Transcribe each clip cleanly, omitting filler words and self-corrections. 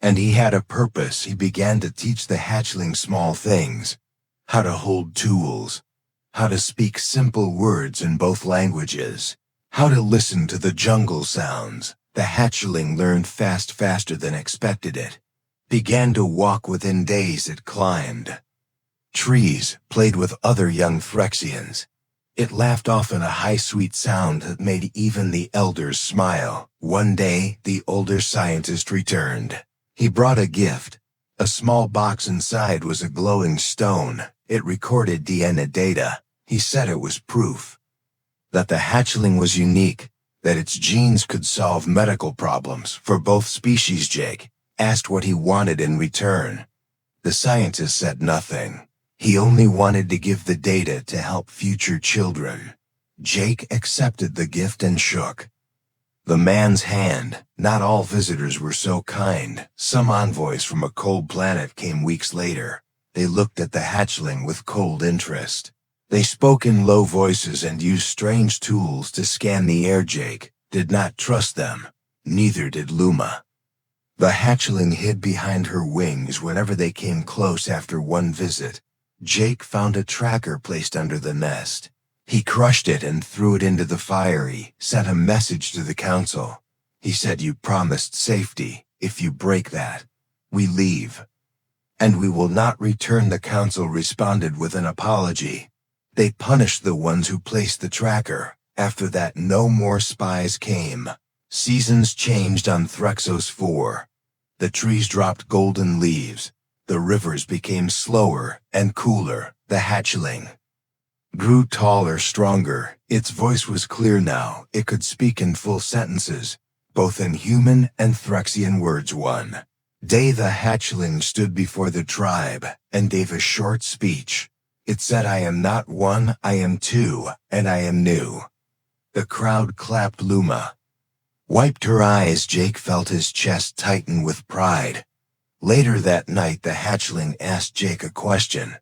And he had a purpose. He began to teach the hatchling small things. How to hold tools. How to speak simple words in both languages. How to listen to the jungle sounds. The hatchling learned faster than expected it. Began to walk within days. It climbed trees, played with other young Threxians. It laughed often, a high sweet sound that made even the elders smile. One day, the older scientist returned. He brought a gift. A small box inside was a glowing stone. It recorded DNA data. He said it was proof that the hatchling was unique, that its genes could solve medical problems for both species. Jake asked what he wanted in return. The scientist said nothing. He only wanted to give the data to help future children. Jake accepted the gift and shook the man's hand. Not all visitors were so kind. Some envoys from a cold planet came weeks later. They looked at the hatchling with cold interest. They spoke in low voices and used strange tools to scan the air. Jake did not trust them. Neither did Luma. The hatchling hid behind her wings whenever they came close. After one visit, Jake found a tracker placed under the nest. He crushed it and threw it into the fire. He sent a message to the council. He said, "You promised safety. If you break that, we leave. And we will not return." The council responded with an apology. They punished the ones who placed the tracker. After that, no more spies came. Seasons changed on Threxos 4. The trees dropped golden leaves. The rivers became slower and cooler. The hatchling grew taller, stronger. Its voice was clear now. It could speak in full sentences, both in human and Threxian words. One day the hatchling stood before the tribe and gave a short speech. It said, "I am not one, I am two, and I am new." The crowd clapped. Luma wiped her eyes. Jake felt his chest tighten with pride. Later that night, the hatchling asked Jake a question.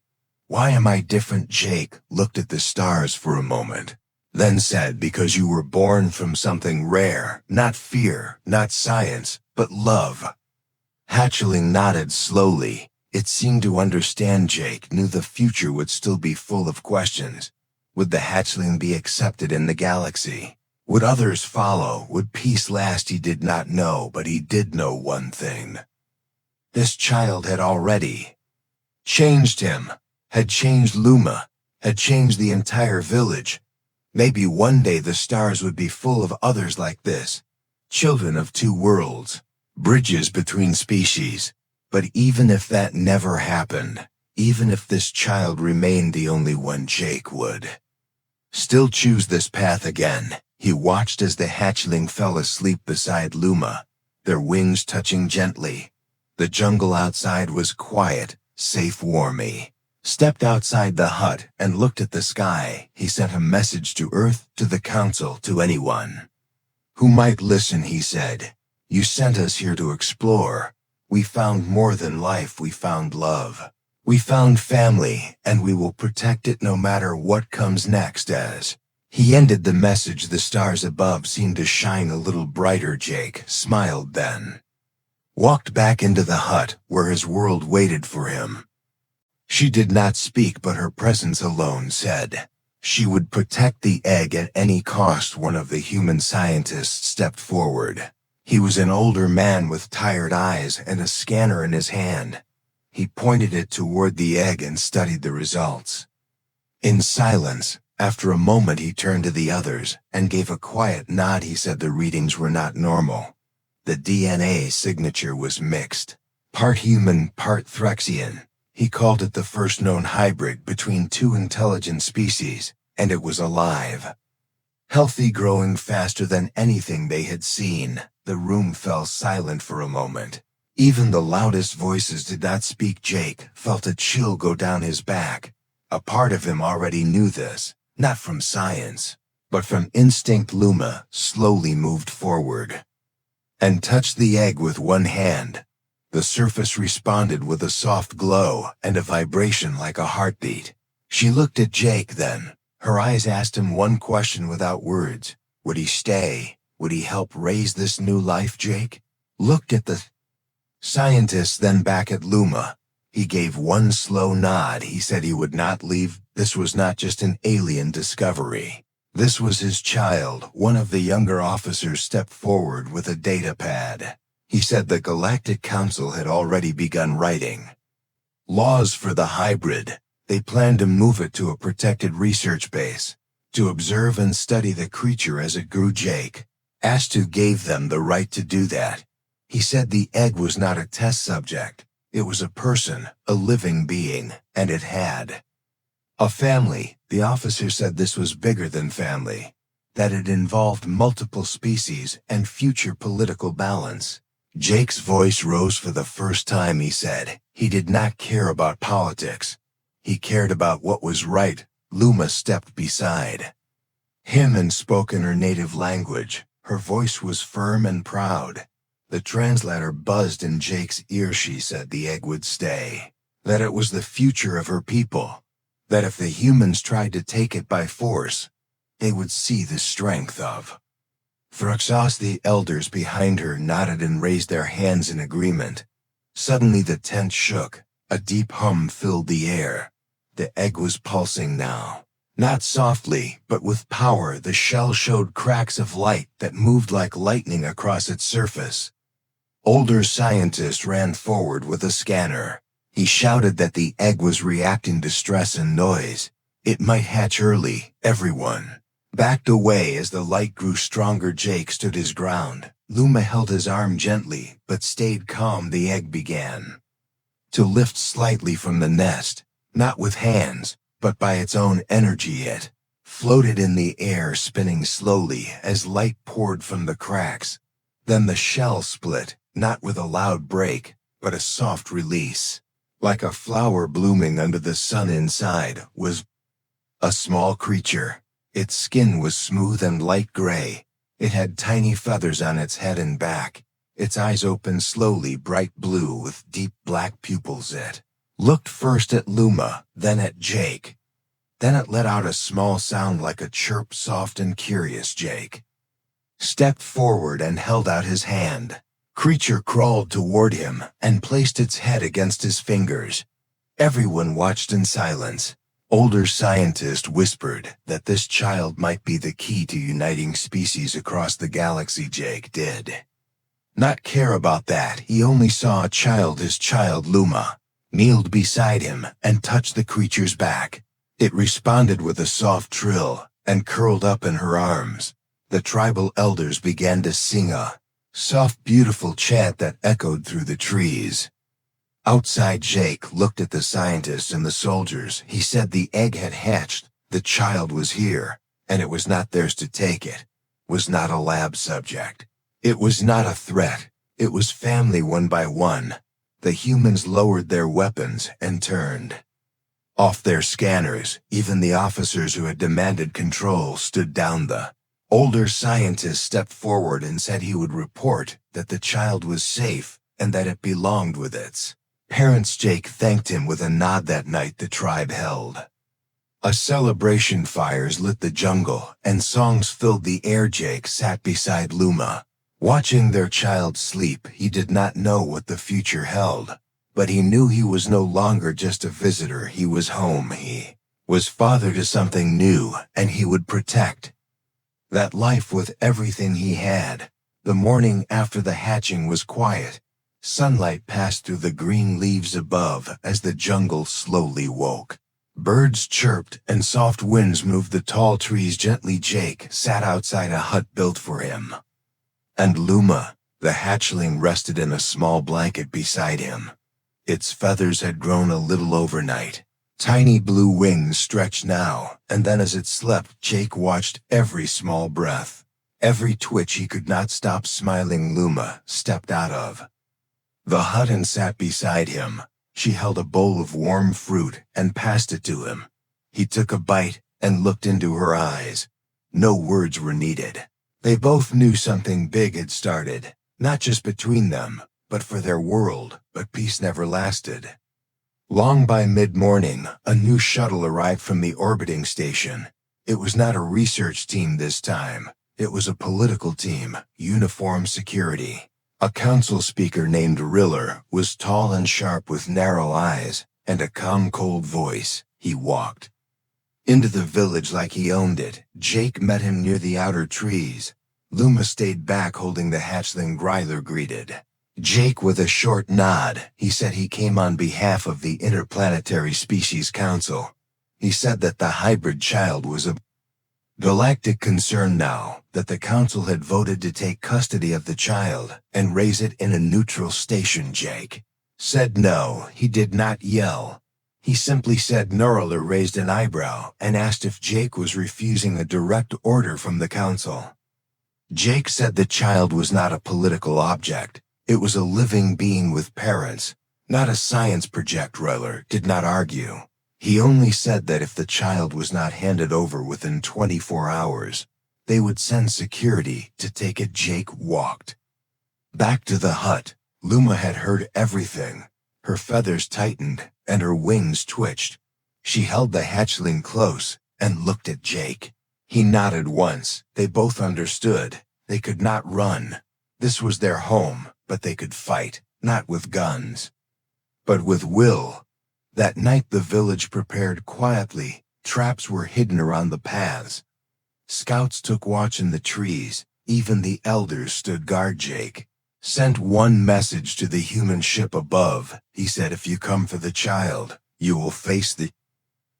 "Why am I different?" Jake looked at the stars for a moment, then said, "Because you were born from something rare. Not fear, not science, but love." Hatchling nodded slowly. It seemed to understand. Jake knew the future would still be full of questions. Would the hatchling be accepted in the galaxy? Would others follow? Would peace last? He did not know, but he did know one thing. This child had already changed him, had changed Luma, had changed the entire village. Maybe one day the stars would be full of others like this. Children of two worlds, bridges between species. But even if that never happened, even if this child remained the only one, Jake would still choose this path again. He watched as the hatchling fell asleep beside Luma, their wings touching gently. The jungle outside was quiet, safe. Warmy stepped outside the hut and looked at the sky. He sent a message to Earth, to the council, to anyone who might listen. He said, "You sent us here to explore. We found more than life. We found love. We found family, and we will protect it no matter what comes next." As he ended the message, the stars above seemed to shine a little brighter. Jake smiled, then walked back into the hut where his world waited for him. She did not speak, but her presence alone said she would protect the egg at any cost. One of the human scientists stepped forward. He was an older man with tired eyes and a scanner in his hand. He pointed it toward the egg and studied the results. In silence, after a moment, he turned to the others and gave a quiet nod. He said the readings were not normal. The DNA signature was mixed, part human, part Threxian. He called it the first known hybrid between two intelligent species, and it was alive. Healthy, growing faster than anything they had seen. The room fell silent for a moment. Even the loudest voices did not speak. Jake felt a chill go down his back. A part of him already knew this, not from science, but from instinct. Luma slowly moved forward and touched the egg with one hand. The surface responded with a soft glow and a vibration like a heartbeat. She looked at Jake then. Her eyes asked him one question without words. Would he stay? Would he help raise this new life? Jake looked at the Scientists then back at Luma. He gave one slow nod. He said he would not leave. This was not just an alien discovery. This was his child. One of the younger officers stepped forward with a data pad. He said the Galactic Council had already begun writing laws for the hybrid. They planned to move it to a protected research base, to observe and study the creature as it grew. Jake Astu gave them the right to do that. He said the egg was not a test subject. It was a person, a living being, and it had a family. The officer said this was bigger than family, that it involved multiple species and future political balance. Jake's voice rose for the first time. He said he did not care about politics. He cared about what was right. Luma stepped beside him and spoke in her native language. Her voice was firm and proud. The translator buzzed in Jake's ear. She said the egg would stay, that it was the future of her people, that if the humans tried to take it by force, they would see the strength of Thruxos. The elders behind her nodded and raised their hands in agreement. Suddenly the tent shook. A deep hum filled the air. The egg was pulsing now. Not softly, but with power. The shell showed cracks of light that moved like lightning across its surface. Older scientist ran forward with a scanner. He shouted that the egg was reacting to stress and noise. It might hatch early. Everyone backed away as the light grew stronger. Jake stood his ground. Luma held his arm gently, but stayed calm. The egg began to lift slightly from the nest, not with hands, but by its own energy. It floated in the air, spinning slowly as light poured from the cracks. Then the shell split, not with a loud break, but a soft release. Like a flower blooming under the sun. Inside was a small creature. Its skin was smooth and light gray. It had tiny feathers on its head and back. Its eyes opened slowly, bright blue with deep black pupils. It looked first at Luma, then at Jake. Then it let out a small sound like a chirp, soft and curious. Jake stepped forward and held out his hand. Creature crawled toward him and placed its head against his fingers. Everyone watched in silence. Older scientist whispered that this child might be the key to uniting species across the galaxy. Jake did not care about that. He only saw a child. His child. Luma kneeled beside him and touched the creature's back. It responded with a soft trill and curled up in her arms. The tribal elders began to sing a soft, beautiful chant that echoed through the trees. Outside, Jake looked at the scientists and the soldiers. He said the egg had hatched. The child was here, and it was not theirs to take. It was not a lab subject. It was not a threat. It was family. One by one, the humans lowered their weapons and turned off their scanners. Even the officers who had demanded control stood down. The older scientist stepped forward and said he would report that the child was safe and that it belonged with its parents. Jake thanked him with a nod. That night the tribe held a celebration. Fires lit the jungle and songs filled the air. Jake sat beside Luma, watching their child sleep. He did not know what the future held, but he knew he was no longer just a visitor. He was home. He was father to something new, and he would protect that life with everything he had. The morning after the hatching was quiet. Sunlight passed through the green leaves above as the jungle slowly woke. Birds chirped and soft winds moved the tall trees gently. Jake sat outside a hut built for him, and Luma, the hatchling, rested in a small blanket beside him. Its feathers had grown a little overnight. Tiny blue wings stretched now, and then as it slept, Jake watched every small breath, every twitch. He could not stop smiling. Luma stepped out of the hut and sat beside him. She held a bowl of warm fruit and passed it to him. He took a bite and looked into her eyes. No words were needed. They both knew something big had started, not just between them, but for their world. But peace never lasted long. By mid-morning, a new shuttle arrived from the orbiting station. It was not a research team this time. It was a political team, uniform security. A council speaker named Riller was tall and sharp with narrow eyes and a calm, cold voice. He walked into the village like he owned it. Jake met him near the outer trees. Luma stayed back holding the hatchling Gryler greeted Jake with a short nod. He said he came on behalf of the Interplanetary Species Council. He said that the hybrid child was a galactic concern now, that the council had voted to take custody of the child and raise it in a neutral station. Jake said no. He did not yell. He simply said. Norler raised an eyebrow and asked if Jake was refusing a direct order from the council. Jake said the child was not a political object. It was a living being with parents, not a science project. Norler did not argue. He only said that if the child was not handed over within 24 hours, they would send security to take it. Jake walked back to the hut. Luma had heard everything. Her feathers tightened and her wings twitched. She held the hatchling close and looked at Jake. He nodded once. They both understood. They could not run. This was their home, but they could fight, not with guns, but with will. That night the village prepared quietly. Traps were hidden around the paths. Scouts took watch in the trees. Even the elders stood guard. Jake sent one message to the human ship above. He said, if you come for the child, you will face the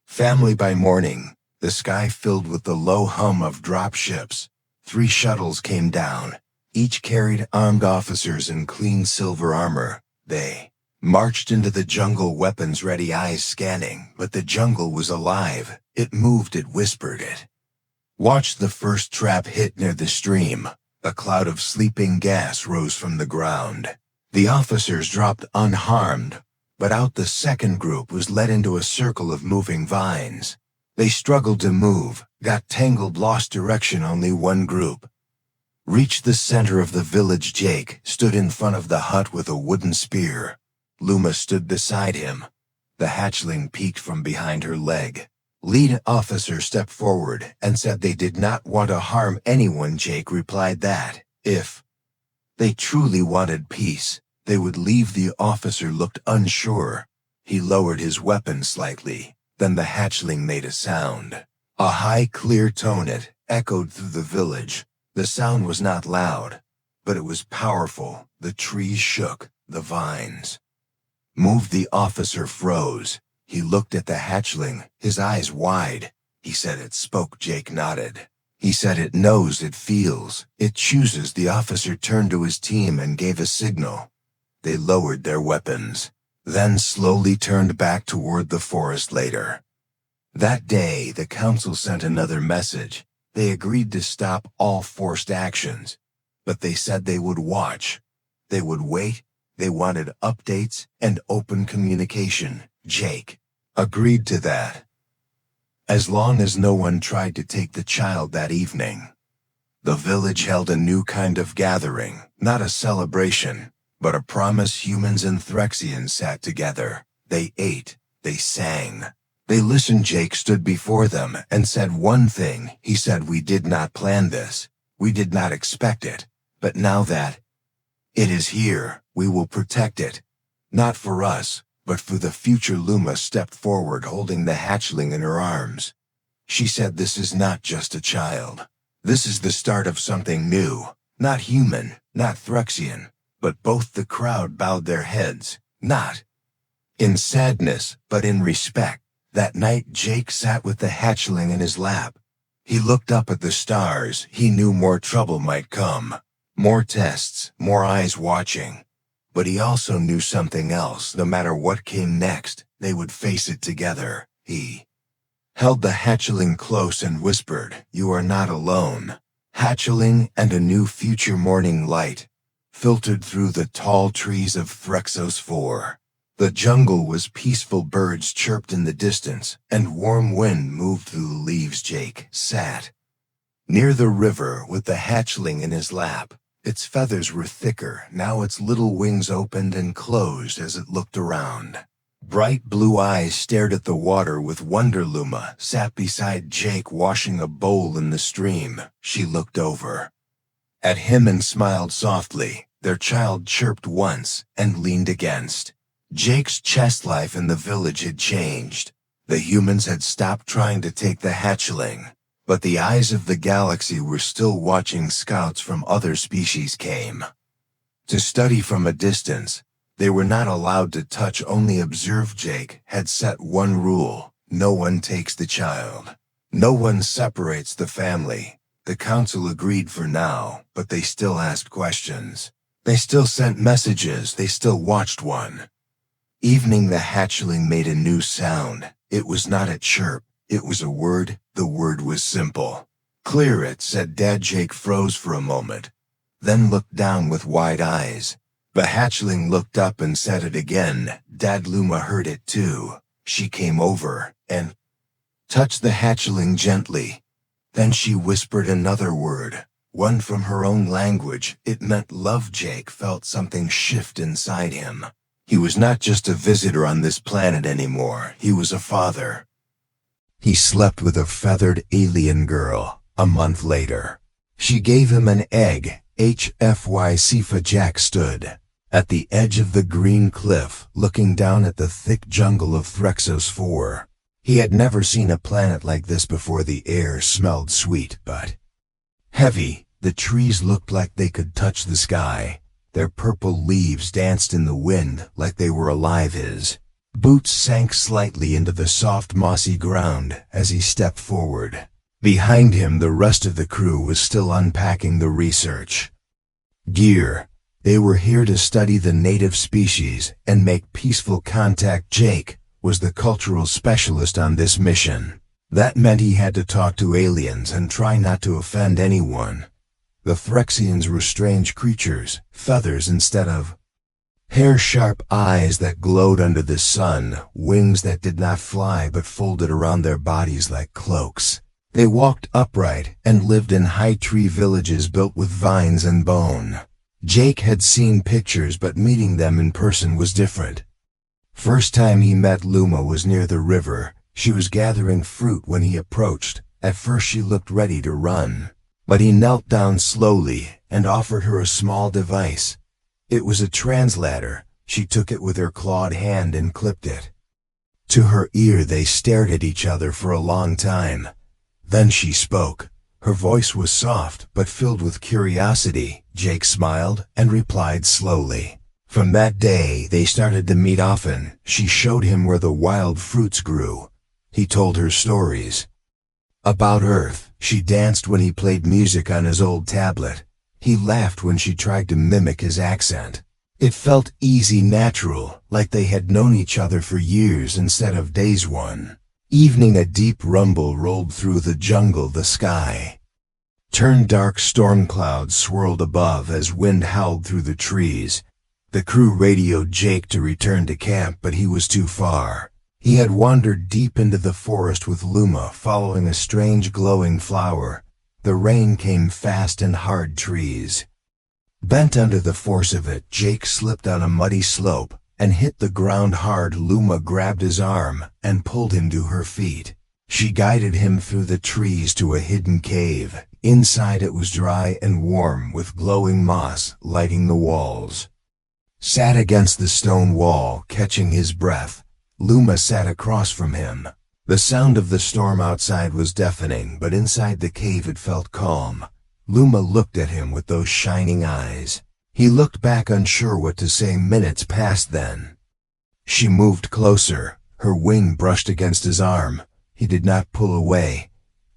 family. By morning, the sky filled with the low hum of drop ships. 3 shuttles came down. Each carried armed officers in clean silver armor. They marched into the jungle, weapons ready, eyes scanning. But the jungle was alive. It moved, it whispered, it watched. The first trap hit near the stream. A cloud of sleeping gas rose from the ground. The officers dropped unharmed, but out the second group was led into a circle of moving vines. They struggled to move, got tangled, lost direction. Only one group reached the center of the village. Jake stood in front of the hut with a wooden spear. Luma stood beside him. The hatchling peeked from behind her leg. Lead officer stepped forward and said they did not want to harm anyone. Jake replied that, if they truly wanted peace, they would leave. The officer looked unsure. He lowered his weapon slightly. Then the hatchling made a sound. A high, clear tone. It echoed through the village. The sound was not loud, but it was powerful. The trees shook, the vines moved. The officer froze. He looked at the hatchling, his eyes wide. He said it spoke. Jake nodded. He said it knows, it feels, it chooses. The officer turned to his team and gave a signal. They lowered their weapons, then slowly turned back toward the forest. Later that day, the council sent another message. They agreed to stop all forced actions, but they said they would watch. They would wait. They wanted updates and open communication. Jake agreed to that, as long as no one tried to take the child. That evening, the village held a new kind of gathering, not a celebration, but a promise. Humans and Threxians sat together. They ate, they sang, they listened. Jake stood before them and said one thing. He said, we did not plan this. We did not expect it. But now that it is here, we will protect it. Not for us, but for the future. Luma stepped forward, holding the hatchling in her arms. She said, this is not just a child. This is the start of something new. Not human, not Threxian, but both. The crowd bowed their heads, not in sadness, but in respect. That night, Jake sat with the hatchling in his lap. He looked up at the stars. He knew more trouble might come. More tests, more eyes watching. But he also knew something else. No matter what came next, they would face it together. He held the hatchling close and whispered, you are not alone. Hatchling and a new future. Morning light filtered through the tall trees of Threxos 4. The jungle was peaceful. Birds chirped in the distance, and warm wind moved through the leaves. Jake sat near the river with the hatchling in his lap. Its feathers were thicker. Now its little wings opened and closed as it looked around. Bright blue eyes stared at the water with wonder. Luma sat beside Jake, washing a bowl in the stream. She looked over at him and smiled softly. Their child chirped once and leaned against. Jake's chest life in the village had changed. The humans had stopped trying to take the hatchling, but the eyes of the galaxy were still watching. Scouts from other species came to study from a distance. They were not allowed to touch, only observe. Jake had set one rule: no one takes the child. No one separates the family. The council agreed for now, but they still asked questions. They still sent messages. They still watched. One evening, the hatchling made a new sound. It was not a chirp. It was a word. The word was simple. "Clear it," said Dad. Jake froze for a moment, then looked down with wide eyes. The hatchling looked up and said it again. Dad. Luma heard it too. She came over and touched the hatchling gently. Then she whispered another word, one from her own language. It meant love. Jake felt something shift inside him. He was not just a visitor on this planet anymore. He was a father. He slept with a feathered alien girl. A month later, she gave him an egg. HFY Sci-Fi. Jack stood at the edge of the green cliff, looking down at the thick jungle of Threxos 4. He had never seen a planet like this before. The air smelled sweet but heavy. The trees looked like they could touch the sky. Their purple leaves danced in the wind like they were alive. His boots sank slightly into the soft mossy ground as he stepped forward. Behind him, the rest of the crew was still unpacking the research gear. They were here to study the native species and make peaceful contact. Jake was the cultural specialist on this mission. That meant he had to talk to aliens and try not to offend anyone. The Threxians were strange creatures, feathers instead of hair, sharp eyes that glowed under the sun, wings that did not fly but folded around their bodies like cloaks. They walked upright and lived in high tree villages built with vines and bone. Jake had seen pictures, but meeting them in person was different. First time he met Luma was near the river. She was gathering fruit when he approached. At first she looked ready to run, but he knelt down slowly and offered her a small device. It was a translator. She took it with her clawed hand and clipped it to her ear. They stared at each other for a long time. Then she spoke. Her voice was soft but filled with curiosity. Jake smiled and replied slowly. From that day, they started to meet often. She showed him where the wild fruits grew. He told her stories about Earth. She danced when he played music on his old tablet. He laughed when she tried to mimic his accent. It felt easy, natural, like they had known each other for years instead of days. One evening, a deep rumble rolled through the jungle. The sky turned dark. Storm clouds swirled above as wind howled through the trees. The crew radioed Jake to return to camp, but he was too far. He had wandered deep into the forest with Luma, following a strange glowing flower. The rain came fast and hard. Trees bent under the force of it. Jake slipped on a muddy slope and hit the ground hard. Luma grabbed his arm and pulled him to her feet. She guided him through the trees to a hidden cave. Inside it was dry and warm, with glowing moss lighting the walls. Sat against the stone wall, catching his breath. Luma sat across from him. The sound of the storm outside was deafening, but inside the cave it felt calm. Luma looked at him with those shining eyes. He looked back, unsure what to say. Minutes passed. Then she moved closer. Her wing brushed against his arm. He did not pull away.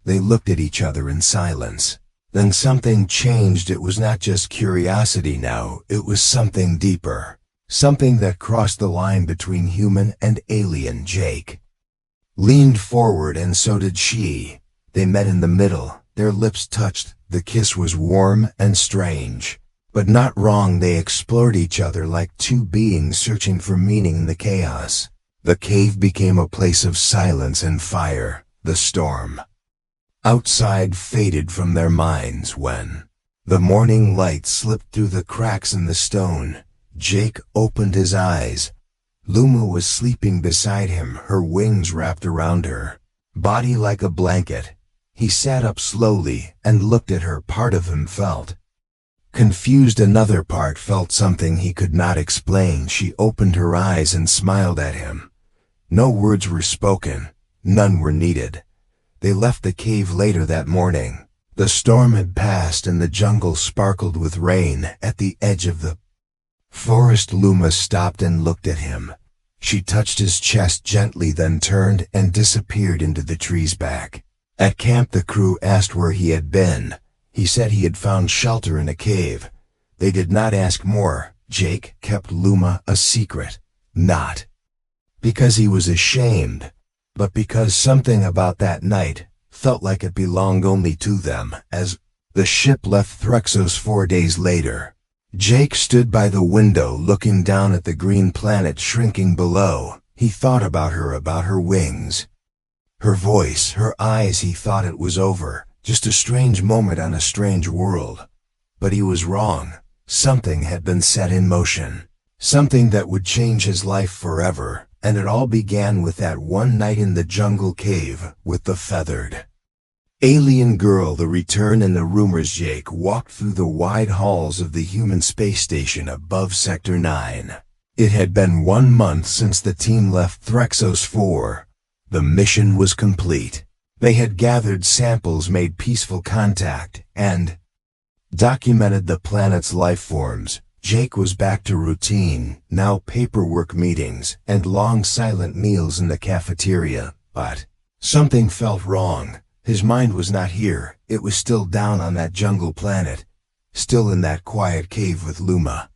They looked at each other in silence. Then something changed. It was not just curiosity now. It was something deeper. Something that crossed the line between human and alien. Jake leaned forward, and so did she. They met in the middle. Their lips touched. The kiss was warm and strange, but not wrong. They explored each other like two beings searching for meaning in the chaos. The cave became a place of silence and fire. The storm outside faded from their minds when the morning light slipped through the cracks in the stone. Jake opened his eyes. Luma was sleeping beside him, her wings wrapped around her body like a blanket. He sat up slowly and looked at her. Part of him felt Confused, another part felt something he could not explain. She opened her eyes and smiled at him. No words were spoken. None were needed. They left the cave later that morning. The storm had passed and the jungle sparkled with rain. At the edge of the forest, Luma stopped and looked at him. She touched his chest gently, then turned and disappeared into the tree's back. At camp, the crew asked where he had been. He said he had found shelter in a cave. They did not ask more. Jake kept Luma a secret. Not because he was ashamed, but because something about that night felt like it belonged only to them. As the ship left Threxos 4 days later, Jake stood by the window looking down at the green planet shrinking below. He thought about her wings, her voice, her eyes. He thought it was over, just a strange moment on a strange world. But he was wrong. Something had been set in motion, something that would change his life forever, and it all began with that one night in the jungle cave with the feathered alien girl. The return and the rumors. Jake walked through the wide halls of the human space station above Sector 9. It had been 1 month since the team left Threxos 4. The mission was complete. They had gathered samples, made peaceful contact, and documented the planet's life forms. Jake was back to routine, now paperwork, meetings, and long silent meals in the cafeteria. But something felt wrong. His mind was not here. It was still down on that jungle planet, still in that quiet cave with Luma.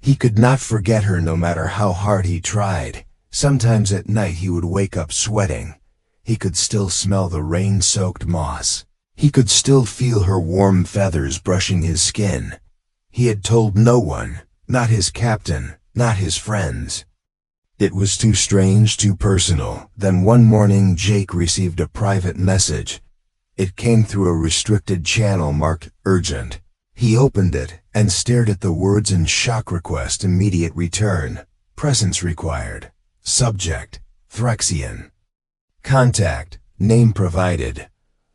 He could not forget her no matter how hard he tried. Sometimes at night he would wake up sweating. He could still smell the rain-soaked moss. He could still feel her warm feathers brushing his skin. He had told no one, not his captain, not his friends. It was too strange, too personal. Then one morning Jake received a private message. It came through a restricted channel marked urgent. He opened it and stared at the words in shock: request immediate return. Presence required. Subject: Threxian. Contact: name provided.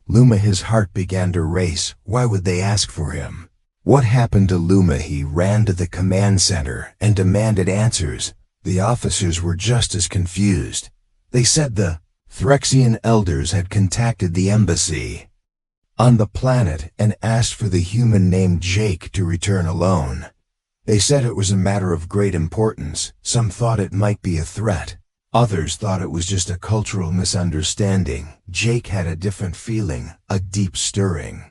Luma, his heart began to race. Why would they ask for him? What happened to Luma? He ran to the command center and demanded answers. The officers were just as confused. They said the Threxian elders had contacted the embassy on the planet and asked for the human named Jake to return alone. They said it was a matter of great importance. Some thought it might be a threat. Others thought it was just a cultural misunderstanding. Jake had a different feeling, a deep stirring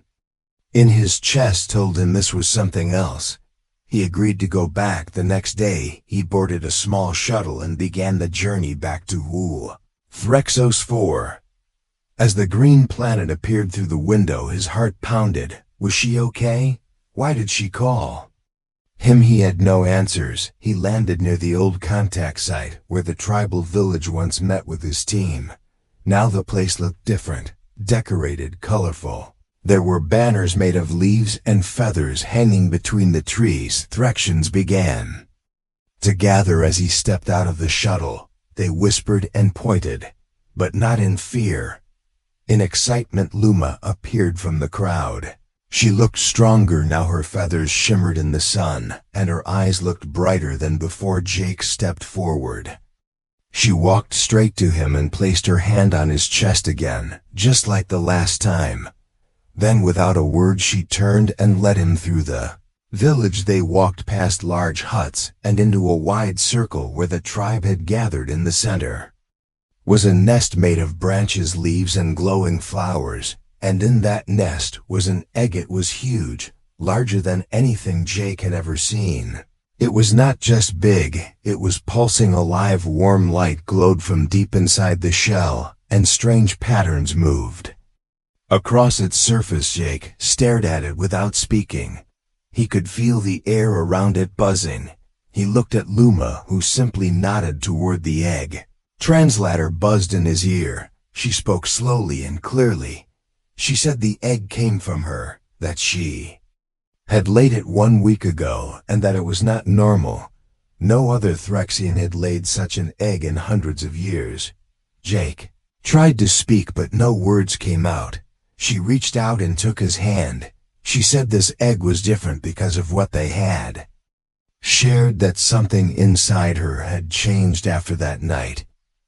in his chest told him this was something else. He agreed to go back. The next day, he boarded a small shuttle and began the journey back to Threxos 4. As the green planet appeared through the window, his heart pounded. Was she okay? Why did she call him? He had no answers. He landed near the old contact site where the tribal village once met with his team. Now the place looked different, decorated, colorful. There were banners made of leaves and feathers hanging between the trees. Threxians began to gather as he stepped out of the shuttle. They whispered and pointed, but not in fear. In excitement, Luma appeared from the crowd. She looked stronger now. Her feathers shimmered in the sun, and her eyes looked brighter than before. Jake stepped forward. She walked straight to him and placed her hand on his chest again, just like the last time. Then without a word she turned and led him through the village. They walked past large huts and into a wide circle where the tribe had gathered. In the center was a nest made of branches, leaves, and glowing flowers, and in that nest was an egg. It was huge, larger than anything Jake had ever seen. It was not just big, it was pulsing alive. Warm light glowed from deep inside the shell, and strange patterns moved across its surface. Jake stared at it without speaking. He could feel the air around it buzzing. He looked at Luma, who simply nodded toward the egg. Translator buzzed in his ear. She spoke slowly and clearly. She said the egg came from her, that she had laid it 1 week ago, and that it was not normal. No other Threxian had laid such an egg in hundreds of years. Jake tried to speak, but no words came out. She reached out and took his hand. She said this egg was different because of what they had shared, that something inside her had changed after that night.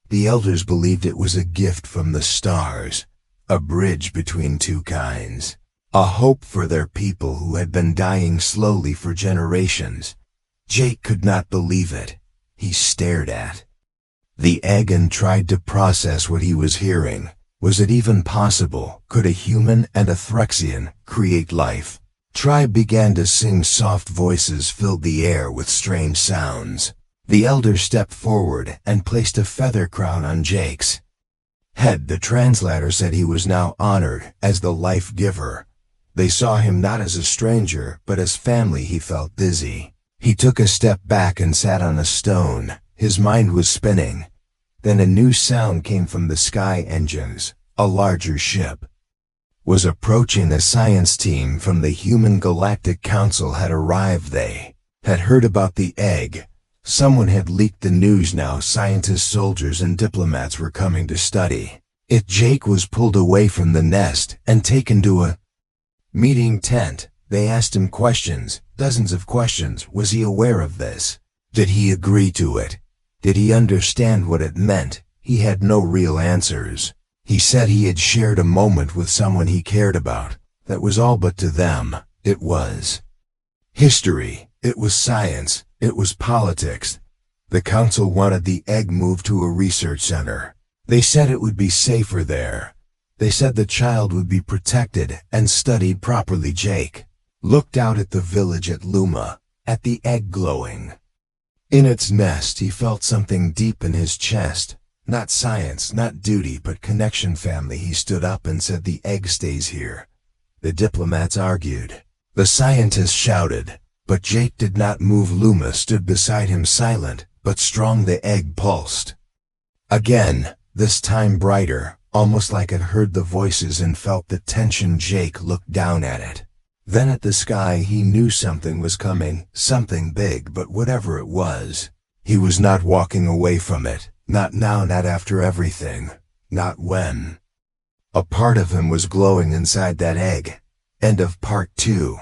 The elders believed it was a gift from the stars, a bridge between two kinds, a hope for their people who had been dying slowly for generations. Jake could not believe it. He stared at the egg and tried to process what he was hearing. Was it even possible? Could a human and a Threxian create life? Tribe began to sing. Soft voices filled the air with strange sounds. The elder stepped forward and placed a feather crown on Jake's head. The translator said he was now honored as the life giver. They saw him not as a stranger, but as family. He felt dizzy. He took a step back and sat on a stone. His mind was spinning. Then a new sound came from the sky engines. A larger ship was approaching. A science team from the Human Galactic Council had arrived. They had heard about the egg. Someone had leaked the news. Now scientists, soldiers, and diplomats were coming to study it. Jake was pulled away from the nest and taken to a meeting tent. They asked him questions, dozens of questions. Was he aware of this? Did he agree to it? Did he understand what it meant? He had no real answers. He said he had shared a moment with someone he cared about. That was all, but to them, it was history. It was science. It was politics. The council wanted the egg moved to a research center. They said it would be safer there. They said the child would be protected and studied properly. Jake looked out at the village at Luma, at the egg glowing in its nest. He felt something deep in his chest. Not science, not duty, but connection, family. He stood up and said, "The egg stays here." The diplomats argued. The scientists shouted. But Jake did not move. Luma stood beside him, silent but strong. The egg pulsed again, this time brighter, almost like it heard the voices and felt the tension. Jake looked down at it, then at the sky. He knew something was coming, something big, but whatever it was, he was not walking away from it. Not now, not after everything, not when. A part of him was glowing inside that egg. End of part 2.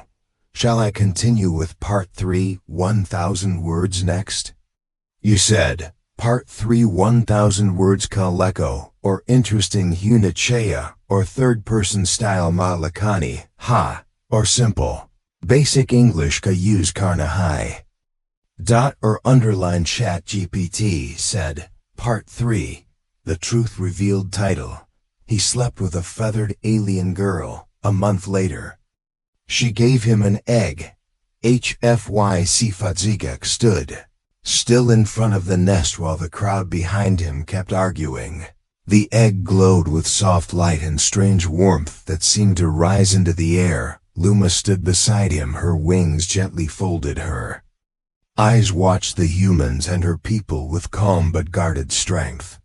Shall I continue with part 3, 1,000 words next? You said, part 3, 1,000 words. Kaleko, or interesting, Hunachea, or third-person style. Malakani, ha, or simple. Basic English. Ka use Karnahai. Dot or underline. Chat GPT said, part 3, the truth revealed. Title: He slept with a feathered alien girl. A month later, she gave him an egg. HFY Sci-Fi stood still in front of the nest while the crowd behind him kept arguing. The egg glowed with soft light and strange warmth that seemed to rise into the air. Luma stood beside him, her wings gently folded. Her eyes watched the humans and her people with calm but guarded strength.